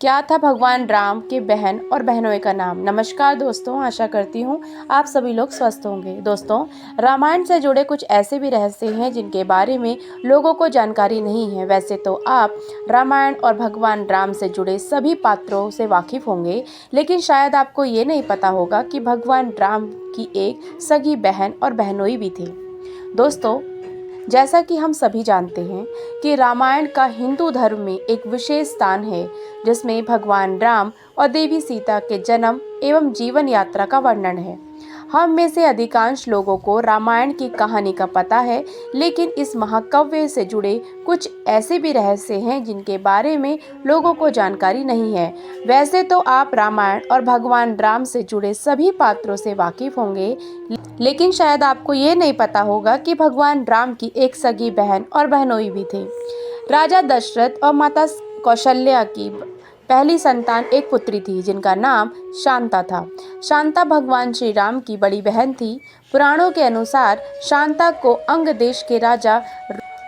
क्या था भगवान राम के बहन और बहनोई का नाम। नमस्कार दोस्तों, आशा करती हूँ आप सभी लोग स्वस्थ होंगे। दोस्तों, रामायण से जुड़े कुछ ऐसे भी रहस्य हैं जिनके बारे में लोगों को जानकारी नहीं है। वैसे तो आप रामायण और भगवान राम से जुड़े सभी पात्रों से वाकिफ होंगे, लेकिन शायद आपको ये नहीं पता होगा कि भगवान राम की एक सगी बहन और बहनोई भी थी। दोस्तों, जैसा कि हम सभी जानते हैं कि रामायण का हिंदू धर्म में एक विशेष स्थान है, जिसमें भगवान राम और देवी सीता के जन्म एवं जीवन यात्रा का वर्णन है। हम में से अधिकांश लोगों को रामायण की कहानी का पता है, लेकिन इस महाकाव्य से जुड़े कुछ ऐसे भी रहस्य हैं जिनके बारे में लोगों को जानकारी नहीं है। वैसे तो आप रामायण और भगवान राम से जुड़े सभी पात्रों से वाकिफ होंगे, लेकिन शायद आपको ये नहीं पता होगा कि भगवान राम की एक सगी बहन और बहनोई भी थी। राजा दशरथ और माता कौशल्या की पहली संतान एक पुत्री थी जिनका नाम शांता था। शांता भगवान श्री राम की बड़ी बहन थी। पुराणों के अनुसार शांता को अंग देश के राजा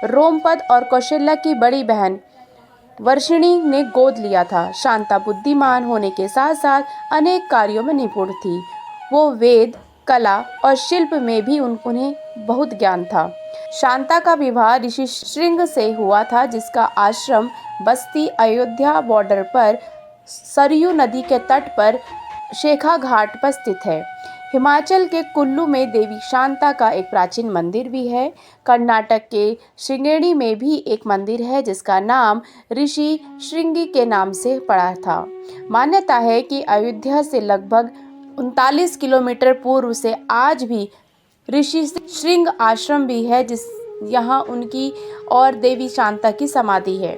रोमपद और कौशल्या की बड़ी बहन वर्षिणी ने गोद लिया था। शांता बुद्धिमान होने के साथ साथ अनेक कार्यों में निपुण थी। वो वेद, कला और शिल्प में भी उन्हें बहुत ज्ञान था। शांता का विवाह ऋषि श्रृंग से हुआ था, जिसका आश्रम बस्ती अयोध्या बॉर्डर पर सरयू नदी के तट पर शेखा घाट पर स्थित है। हिमाचल के कुल्लू में देवी शांता का एक प्राचीन मंदिर भी है। कर्नाटक के श्रृंगेरी में भी एक मंदिर है जिसका नाम ऋषि श्रृंगी के नाम से पड़ा था। मान्यता है कि अयोध्या से लगभग 39 किलोमीटर पूर्व से आज भी ऋषि श्रृंग आश्रम भी है, यहाँ उनकी और देवी शांता की समाधि है।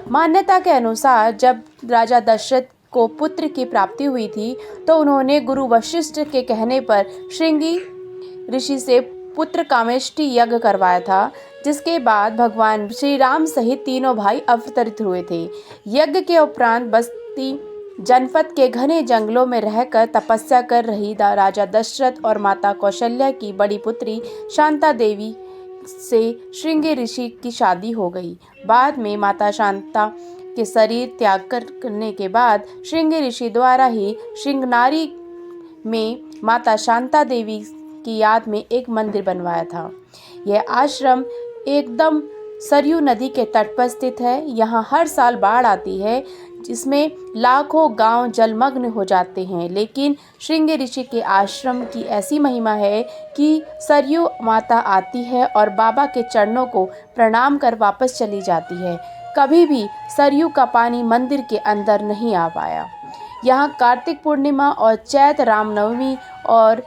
मान्यता के अनुसार जब राजा दशरथ को पुत्र की प्राप्ति हुई थी तो उन्होंने गुरु वशिष्ठ के कहने पर श्रृंगी ऋषि से पुत्र कामेष्टि यज्ञ करवाया था, जिसके बाद भगवान श्री राम सहित तीनों भाई अवतरित हुए थे। यज्ञ के उपरांत बस्ती जनपद के घने जंगलों में रहकर तपस्या कर रही राजा दशरथ और माता कौशल्या की बड़ी पुत्री शांता देवी से श्रृंगी ऋषि की शादी हो गई। बाद में माता शांता के शरीर त्याग करने के बाद श्रृंगी ऋषि द्वारा ही श्रृंगनारी में माता शांता देवी की याद में एक मंदिर बनवाया था। यह आश्रम एकदम सरयू नदी के तट पर स्थित है। यहाँ हर साल बाढ़ आती है, जिसमें लाखों गांव जलमग्न हो जाते हैं, लेकिन श्रृंगी ऋषि के आश्रम की ऐसी महिमा है कि सरयू माता आती है और बाबा के चरणों को प्रणाम कर वापस चली जाती है। कभी भी सरयू का पानी मंदिर के अंदर नहीं आ पाया। यहाँ कार्तिक पूर्णिमा और चैत्र रामनवमी और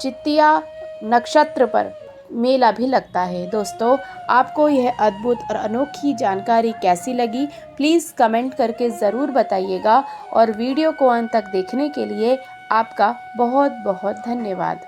चित्तिया नक्षत्र पर मेला भी लगता है। दोस्तों, आपको यह अद्भुत और अनोखी जानकारी कैसी लगी, प्लीज़ कमेंट करके ज़रूर बताइएगा और वीडियो को अंत तक देखने के लिए आपका बहुत बहुत धन्यवाद।